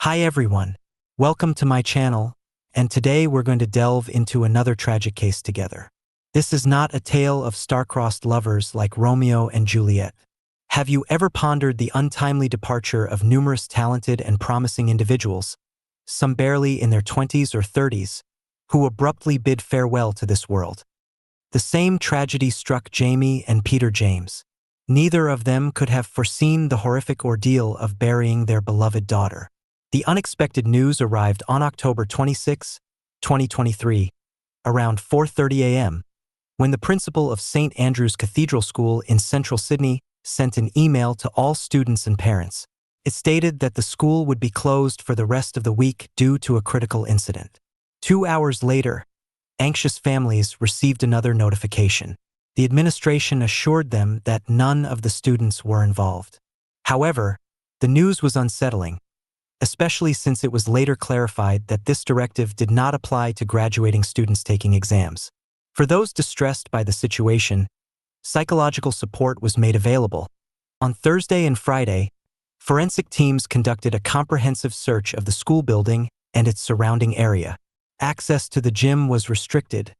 Hi everyone, welcome to my channel, and today we're going to delve into another tragic case together. This is not a tale of star-crossed lovers like Romeo and Juliet. Have you ever pondered the untimely departure of numerous talented and promising individuals, some barely in their 20s or 30s, who abruptly bid farewell to this world? The same tragedy struck Jamie and Peter James. Neither of them could have foreseen the horrific ordeal of burying their beloved daughter. The unexpected news arrived on October 26, 2023, around 4:30 a.m., when the principal of St. Andrew's Cathedral School in central Sydney sent an email to all students and parents. It stated that the school would be closed for the rest of the week due to a critical incident. 2 hours later, anxious families received another notification. The administration assured them that none of the students were involved. However, the news was unsettling, especially since it was later clarified that this directive did not apply to graduating students taking exams. For those distressed by the situation, psychological support was made available. On Thursday and Friday, forensic teams conducted a comprehensive search of the school building and its surrounding area. Access to the gym was restricted,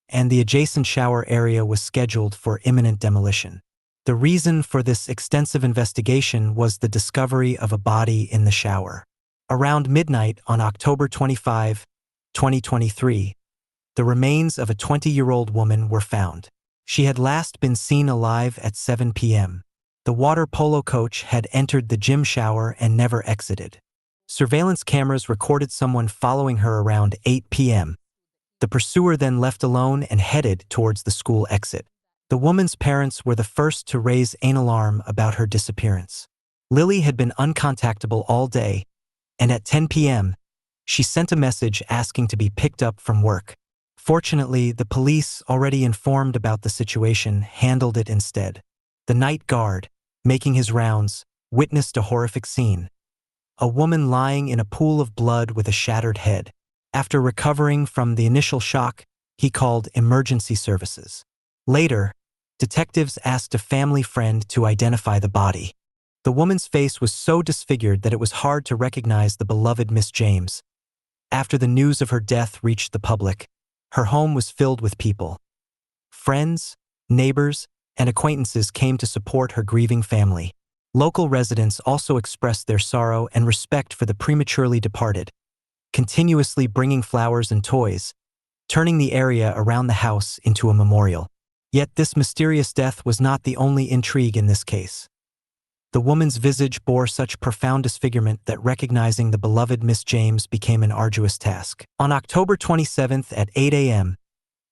and the adjacent shower area was scheduled for imminent demolition. The reason for this extensive investigation was the discovery of a body in the shower. Around midnight on October 25, 2023, the remains of a 20-year-old woman were found. She had last been seen alive at 7 p.m. The water polo coach had entered the gym shower and never exited. Surveillance cameras recorded someone following her around 8 p.m. The pursuer then left alone and headed towards the school exit. The woman's parents were the first to raise an alarm about her disappearance. Lilie had been uncontactable all day, and at 10 p.m., she sent a message asking to be picked up from work. Fortunately, the police, already informed about the situation, handled it instead. The night guard, making his rounds, witnessed a horrific scene. A woman lying in a pool of blood with a shattered head. After recovering from the initial shock, he called emergency services. Later, detectives asked a family friend to identify the body. The woman's face was so disfigured that it was hard to recognize the beloved Miss James. After the news of her death reached the public, her home was filled with people. Friends, neighbors, and acquaintances came to support her grieving family. Local residents also expressed their sorrow and respect for the prematurely departed, continuously bringing flowers and toys, turning the area around the house into a memorial. Yet this mysterious death was not the only intrigue in this case. The woman's visage bore such profound disfigurement that recognizing the beloved Miss James became an arduous task. On October 27th at 8 a.m.,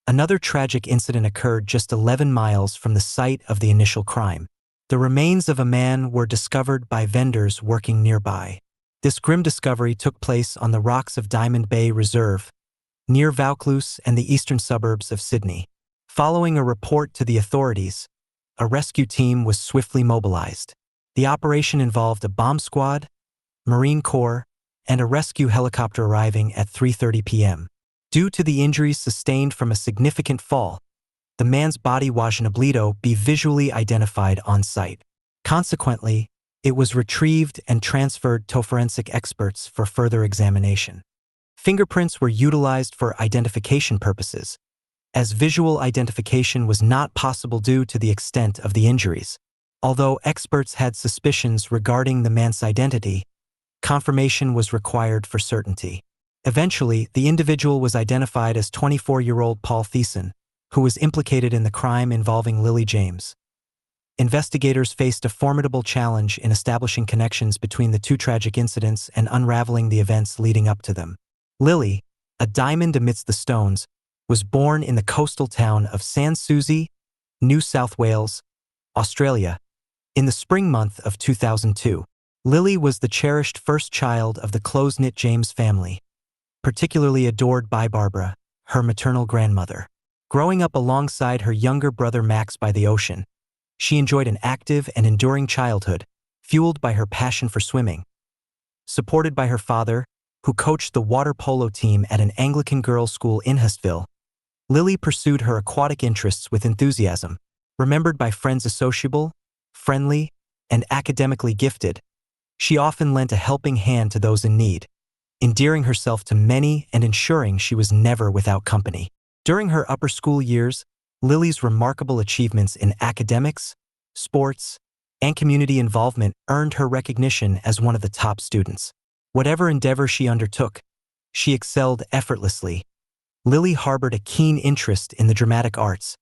another tragic incident occurred just 11 miles from the site of the initial crime. The remains of a man were discovered by vendors working nearby. This grim discovery took place on the rocks of Diamond Bay Reserve, near Vaucluse and the eastern suburbs of Sydney. Following a report to the authorities, a rescue team was swiftly mobilized. The operation involved a bomb squad, Marine Corps, and a rescue helicopter arriving at 3:30 p.m. Due to the injuries sustained from a significant fall, the man's body was unable to be visually identified on site. Consequently, it was retrieved and transferred to forensic experts for further examination. Fingerprints were utilized for identification purposes, as visual identification was not possible due to the extent of the injuries. Although experts had suspicions regarding the man's identity, confirmation was required for certainty. Eventually, the individual was identified as 24-year-old Paul Thiessen, who was implicated in the crime involving Lilie James. Investigators faced a formidable challenge in establishing connections between the two tragic incidents and unraveling the events leading up to them. Lilie, a diamond amidst the stones, was born in the coastal town of Sans Souci, New South Wales, Australia, in the spring month of 2002. Lilie was the cherished first child of the close-knit James family, particularly adored by Barbara, her maternal grandmother. Growing up alongside her younger brother Max by the ocean, she enjoyed an active and enduring childhood, fueled by her passion for swimming. Supported by her father, who coached the water polo team at an Anglican girls' school in Hurstville, Lilie pursued her aquatic interests with enthusiasm. Remembered by friends as sociable, friendly, and academically gifted, She often lent a helping hand to those in need, endearing herself to many and ensuring she was never without company. During her upper school years, Lilie's remarkable achievements in academics, sports, and community involvement earned her recognition as one of the top students. Whatever endeavor she undertook, she excelled effortlessly. Lilie harbored a keen interest in the dramatic arts,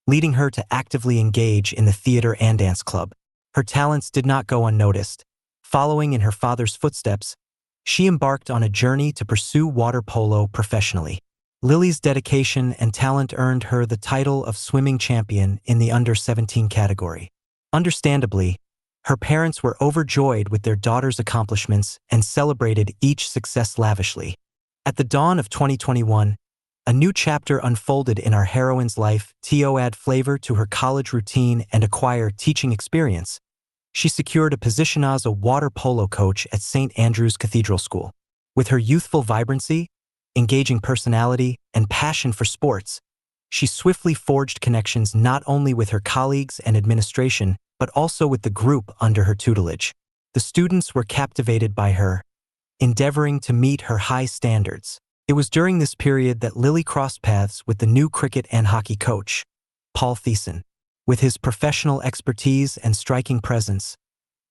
leading her to actively engage in the theater and dance club. Her talents did not go unnoticed. Following in her father's footsteps, she embarked on a journey to pursue water polo professionally. Lilie's dedication and talent earned her the title of swimming champion in the under-17 category. Understandably, her parents were overjoyed with their daughter's accomplishments and celebrated each success lavishly. At the dawn of 2021, a new chapter unfolded in our heroine's life. To add flavor to her college routine and acquire teaching experience, she secured a position as a water polo coach at St. Andrew's Cathedral School. With her youthful vibrancy, engaging personality, and passion for sports, she swiftly forged connections not only with her colleagues and administration, but also with the group under her tutelage. The students were captivated by her, endeavoring to meet her high standards. It was during this period that Lilie crossed paths with the new cricket and hockey coach, Paul Thiessen. With his professional expertise and striking presence,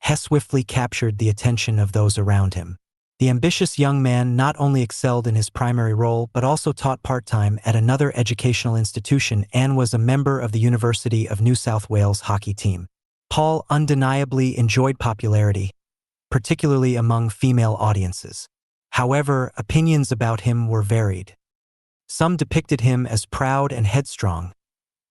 he swiftly captured the attention of those around him. The ambitious young man not only excelled in his primary role but also taught part-time at another educational institution and was a member of the University of New South Wales hockey team. Paul undeniably enjoyed popularity, particularly among female audiences. However, opinions about him were varied. Some depicted him as proud and headstrong,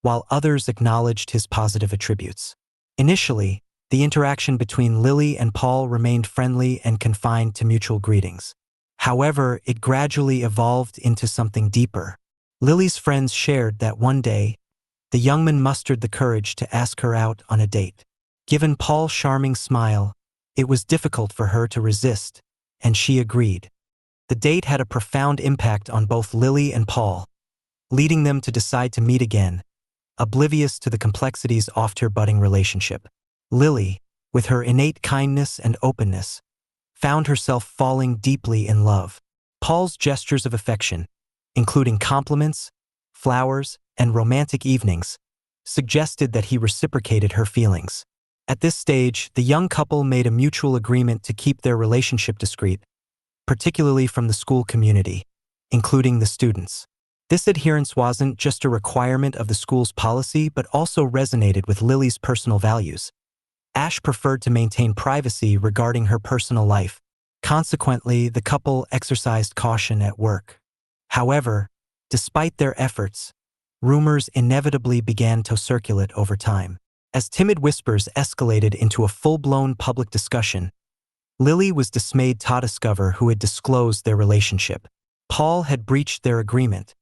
while others acknowledged his positive attributes. Initially, the interaction between Lilie and Paul remained friendly and confined to mutual greetings. However, it gradually evolved into something deeper. Lilie's friends shared that one day, the young man mustered the courage to ask her out on a date. Given Paul's charming smile, it was difficult for her to resist, and she agreed. The date had a profound impact on both Lilie and Paul, leading them to decide to meet again, oblivious to the complexities of their budding relationship. Lilie, with her innate kindness and openness, found herself falling deeply in love. Paul's gestures of affection, including compliments, flowers, and romantic evenings, suggested that he reciprocated her feelings. At this stage, the young couple made a mutual agreement to keep their relationship discreet, particularly from the school community, including the students. This adherence wasn't just a requirement of the school's policy but also resonated with Lilie's personal values. Ash preferred to maintain privacy regarding her personal life. Consequently, the couple exercised caution at work. However, despite their efforts, rumors inevitably began to circulate over time. As timid whispers escalated into a full-blown public discussion, Lilie was dismayed to discover who had disclosed their relationship. Paul had breached their agreement,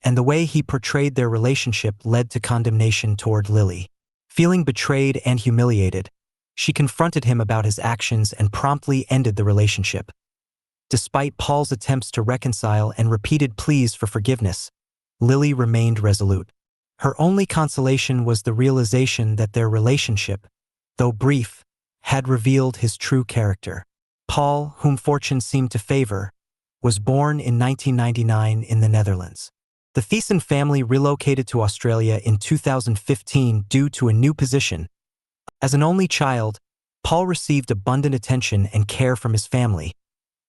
and the way he portrayed their relationship led to condemnation toward Lilie. Feeling betrayed and humiliated, she confronted him about his actions and promptly ended the relationship. Despite Paul's attempts to reconcile and repeated pleas for forgiveness, Lilie remained resolute. Her only consolation was the realization that their relationship, though brief, had revealed his true character. Paul, whom fortune seemed to favor, was born in 1999 in the Netherlands. The Thiessen family relocated to Australia in 2015 due to a new position. As an only child, Paul received abundant attention and care from his family,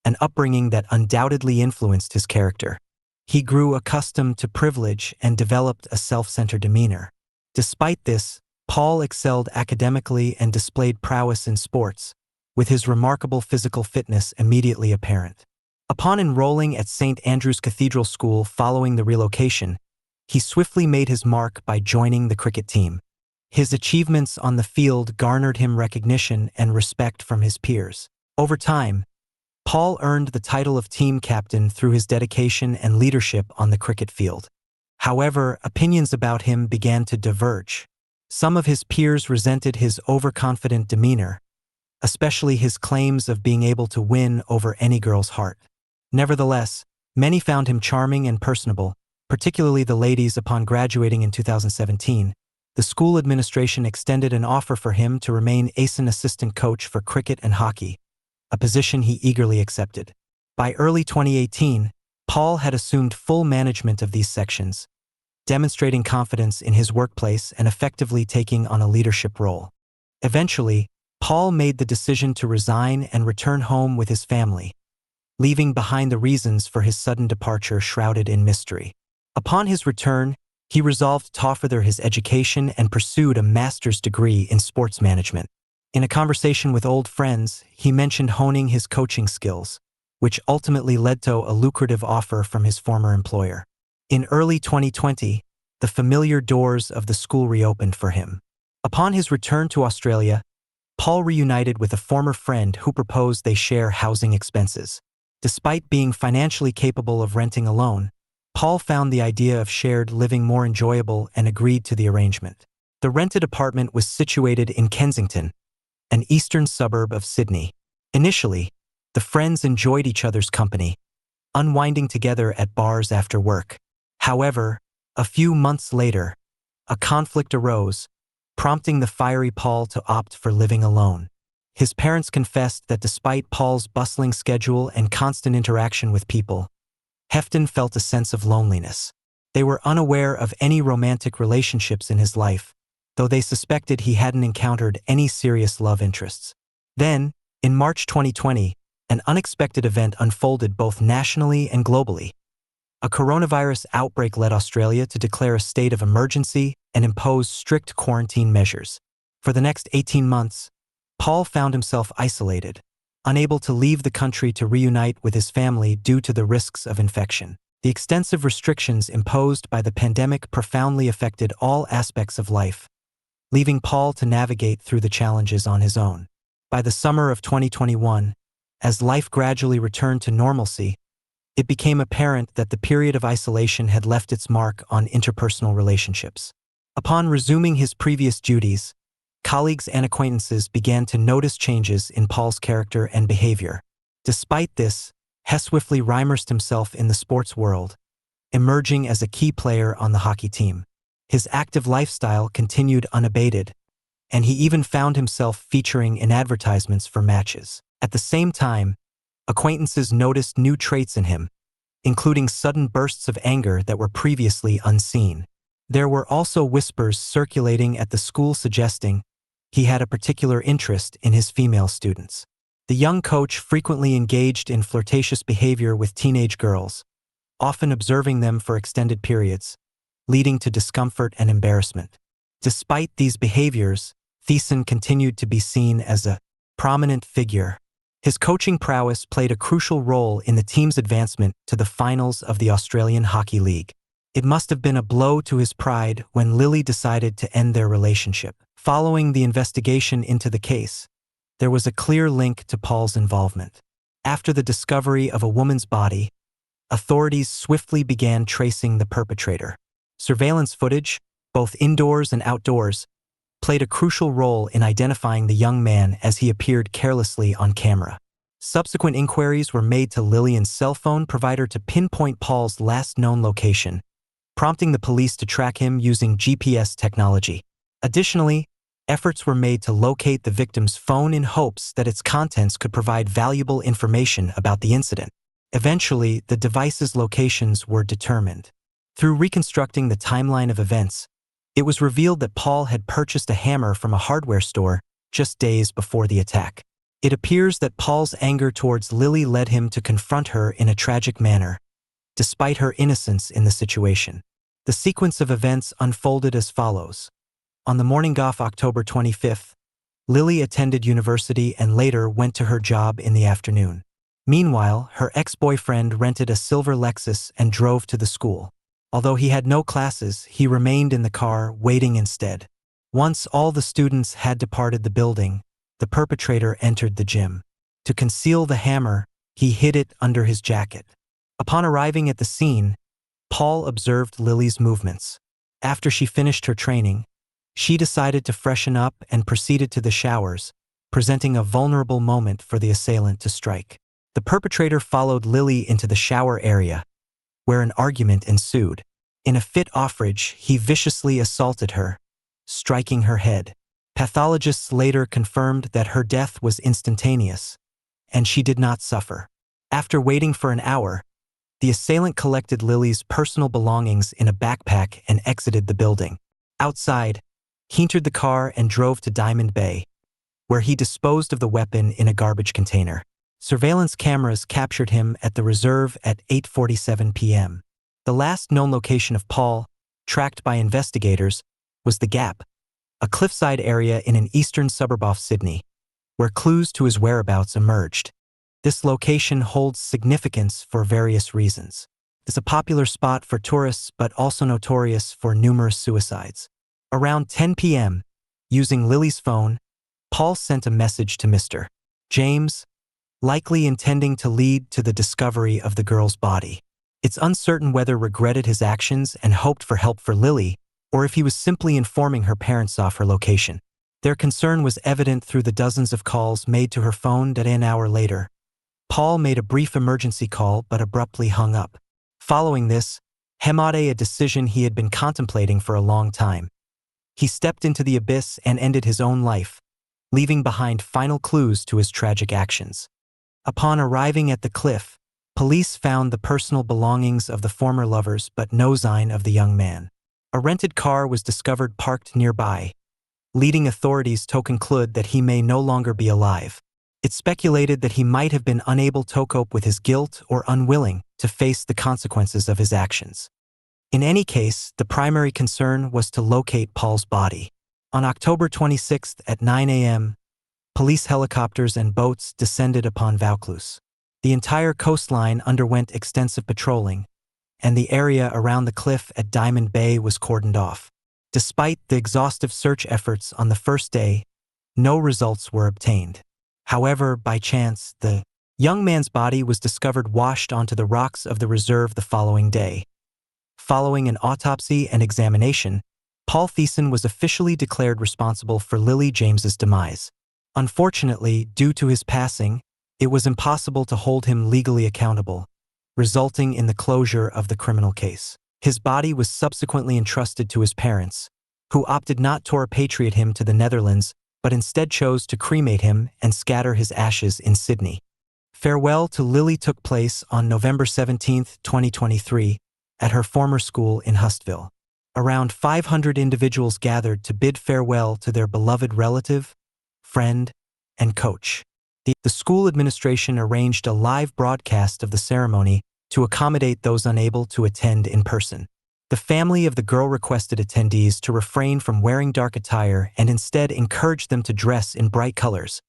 an upbringing that undoubtedly influenced his character. He grew accustomed to privilege and developed a self-centered demeanor. Despite this, Paul excelled academically and displayed prowess in sports, with his remarkable physical fitness immediately apparent. Upon enrolling at St. Andrew's Cathedral School following the relocation, he swiftly made his mark by joining the cricket team. His achievements on the field garnered him recognition and respect from his peers. Over time, Paul earned the title of team captain through his dedication and leadership on the cricket field. However, opinions about him began to diverge. Some of his peers resented his overconfident demeanor, especially his claims of being able to win over any girl's heart. Nevertheless, many found him charming and personable, particularly the ladies. Upon graduating in 2017, the school administration extended an offer for him to remain an assistant coach for cricket and hockey, a position he eagerly accepted. By early 2018, Paul had assumed full management of these sections, demonstrating confidence in his workplace and effectively taking on a leadership role. Eventually, Paul made the decision to resign and return home with his family, leaving behind the reasons for his sudden departure shrouded in mystery. Upon his return, he resolved to further his education and pursued a master's degree in sports management. In a conversation with old friends, he mentioned honing his coaching skills, which ultimately led to a lucrative offer from his former employer. In early 2020, the familiar doors of the school reopened for him. Upon his return to Australia, Paul reunited with a former friend who proposed they share housing expenses. Despite being financially capable of renting alone, Paul found the idea of shared living more enjoyable and agreed to the arrangement. The rented apartment was situated in Kensington, an eastern suburb of Sydney. Initially, the friends enjoyed each other's company, unwinding together at bars after work. However, a few months later, a conflict arose, prompting the fiery Paul to opt for living alone. His parents confessed that despite Paul's bustling schedule and constant interaction with people, Hefton felt a sense of loneliness. They were unaware of any romantic relationships in his life, though they suspected he hadn't encountered any serious love interests. Then, in March 2020, an unexpected event unfolded both nationally and globally. A coronavirus outbreak led Australia to declare a state of emergency and impose strict quarantine measures. For the next 18 months, Paul found himself isolated, unable to leave the country to reunite with his family due to the risks of infection. The extensive restrictions imposed by the pandemic profoundly affected all aspects of life, leaving Paul to navigate through the challenges on his own. By the summer of 2021, as life gradually returned to normalcy, it became apparent that the period of isolation had left its mark on interpersonal relationships. Upon resuming his previous duties, colleagues and acquaintances began to notice changes in Paul's character and behavior. Despite this, he swiftly immersed himself in the sports world, emerging as a key player on the hockey team. His active lifestyle continued unabated, and he even found himself featuring in advertisements for matches. At the same time, acquaintances noticed new traits in him, including sudden bursts of anger that were previously unseen. There were also whispers circulating at the school suggesting he had a particular interest in his female students. The young coach frequently engaged in flirtatious behavior with teenage girls, often observing them for extended periods, leading to discomfort and embarrassment. Despite these behaviors, Thiessen continued to be seen as a prominent figure. His coaching prowess played a crucial role in the team's advancement to the finals of the Australian Hockey League. It must have been a blow to his pride when Lilie decided to end their relationship. Following the investigation into the case, there was a clear link to Paul's involvement. After the discovery of a woman's body, authorities swiftly began tracing the perpetrator. Surveillance footage, both indoors and outdoors, played a crucial role in identifying the young man as he appeared carelessly on camera. Subsequent inquiries were made to Lillian's cell phone provider to pinpoint Paul's last known location, prompting the police to track him using GPS technology. Additionally, efforts were made to locate the victim's phone in hopes that its contents could provide valuable information about the incident. Eventually, the device's locations were determined. Through reconstructing the timeline of events, it was revealed that Paul had purchased a hammer from a hardware store just days before the attack. It appears that Paul's anger towards Lilie led him to confront her in a tragic manner, despite her innocence in the situation. The sequence of events unfolded as follows. On the morning of October 25th, Lilie attended university and later went to her job in the afternoon. Meanwhile, her ex-boyfriend rented a silver Lexus and drove to the school. Although he had no classes, he remained in the car, waiting instead. Once all the students had departed the building, the perpetrator entered the gym. To conceal the hammer, he hid it under his jacket. Upon arriving at the scene, Paul observed Lilie's movements. After she finished her training, she decided to freshen up and proceeded to the showers, presenting a vulnerable moment for the assailant to strike. The perpetrator followed Lilie into the shower area, where an argument ensued. In a fit outrage, he viciously assaulted her, striking her head. Pathologists later confirmed that her death was instantaneous, and she did not suffer. After waiting for an hour, the assailant collected Lilie's personal belongings in a backpack and exited the building. Outside, he entered the car and drove to Diamond Bay, where he disposed of the weapon in a garbage container. Surveillance cameras captured him at the reserve at 8:47 p.m. The last known location of Paul, tracked by investigators, was the Gap, a cliffside area in an eastern suburb of Sydney, where clues to his whereabouts emerged. This location holds significance for various reasons. It's a popular spot for tourists but also notorious for numerous suicides. Around 10 p.m., using Lilie's phone, Paul sent a message to Mr. James, likely intending to lead to the discovery of the girl's body. It's uncertain whether regretted his actions and hoped for help for Lilie, or if he was simply informing her parents of her location. Their concern was evident through the dozens of calls made to her phone that an hour later, Paul made a brief emergency call but abruptly hung up. Following this, he made a decision he had been contemplating for a long time. He stepped into the abyss and ended his own life, leaving behind final clues to his tragic actions. Upon arriving at the cliff, police found the personal belongings of the former lovers but no sign of the young man. A rented car was discovered parked nearby, leading authorities to conclude that he may no longer be alive. It's speculated that he might have been unable to cope with his guilt or unwilling to face the consequences of his actions. In any case, the primary concern was to locate Paul's body. On October 26th at 9 a.m., police helicopters and boats descended upon Vaucluse. The entire coastline underwent extensive patrolling, and the area around the cliff at Diamond Bay was cordoned off. Despite the exhaustive search efforts on the first day, no results were obtained. However, by chance, the young man's body was discovered washed onto the rocks of the reserve the following day. Following an autopsy and examination, Paul Thiessen was officially declared responsible for Lilie James's demise. Unfortunately, due to his passing, it was impossible to hold him legally accountable, resulting in the closure of the criminal case. His body was subsequently entrusted to his parents, who opted not to repatriate him to the Netherlands, but instead chose to cremate him and scatter his ashes in Sydney. Farewell to Lilie took place on November 17, 2023, at her former school in Hustville. Around 500 individuals gathered to bid farewell to their beloved relative, friend, and coach. The school administration arranged a live broadcast of the ceremony to accommodate those unable to attend in person. The family of the girl requested attendees to refrain from wearing dark attire and instead encouraged them to dress in bright colors,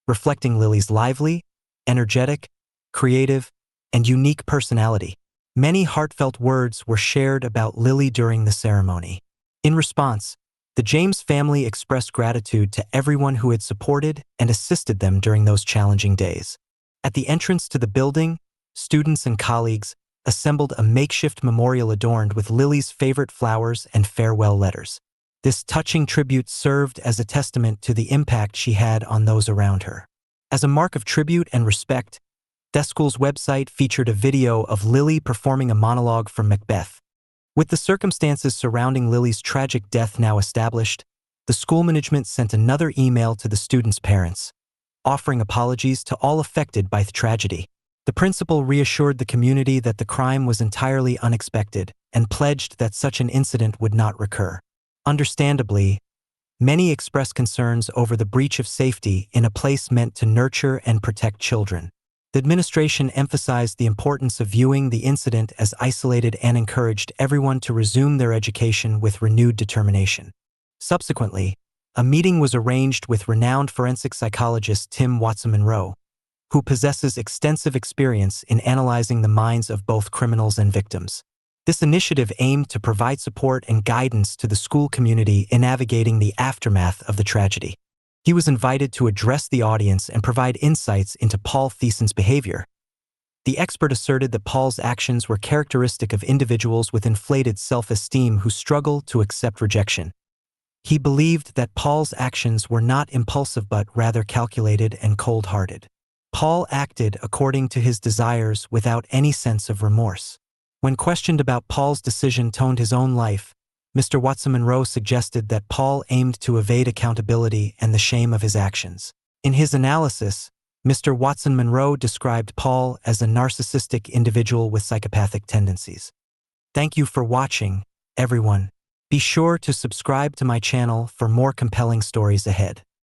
reflecting Lilie's lively, energetic, creative, and unique personality. Many heartfelt words were shared about Lilie during the ceremony. In response, the James family expressed gratitude to everyone who had supported and assisted them during those challenging days. At the entrance to the building, students and colleagues assembled a makeshift memorial adorned with Lilie's favorite flowers and farewell letters. This touching tribute served as a testament to the impact she had on those around her. As a mark of tribute and respect, the school's website featured a video of Lilie performing a monologue from Macbeth. With the circumstances surrounding Lilie's tragic death now established, the school management sent another email to the students' parents, offering apologies to all affected by the tragedy. The principal reassured the community that the crime was entirely unexpected and pledged that such an incident would not recur. Understandably, many expressed concerns over the breach of safety in a place meant to nurture and protect children. The administration emphasized the importance of viewing the incident as isolated and encouraged everyone to resume their education with renewed determination. Subsequently, a meeting was arranged with renowned forensic psychologist Tim Watson-Monro, who possesses extensive experience in analyzing the minds of both criminals and victims. This initiative aimed to provide support and guidance to the school community in navigating the aftermath of the tragedy. He was invited to address the audience and provide insights into Paul Thiessen's behavior. The expert asserted that Paul's actions were characteristic of individuals with inflated self-esteem who struggle to accept rejection. He believed that Paul's actions were not impulsive but rather calculated and cold-hearted. Paul acted according to his desires without any sense of remorse. When questioned about Paul's decision to end his own life, Mr. Watson-Monro suggested that Paul aimed to evade accountability and the shame of his actions. In his analysis, Mr. Watson Monroe described Paul as a narcissistic individual with psychopathic tendencies. Thank you for watching, everyone. Be sure to subscribe to my channel for more compelling stories ahead.